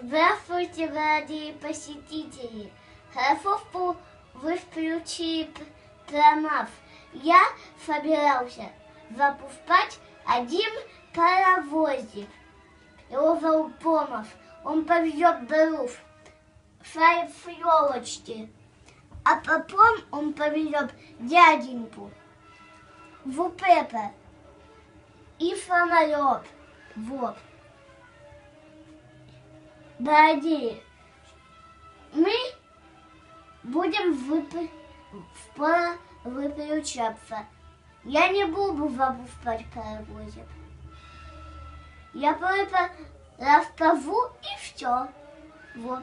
Здравствуйте, дорогие посетители! Хорошо, что вы включили про нас. Я собирался запускать один паровозик. Его зовут Томас. Он повезет дров с елочки. А потом он повезет дяденьку в Пеппа и самолет. Вот. Дорогие, мы будем выключаться. Я не буду запускать паровозик. Я просто расскажу и все. Вот.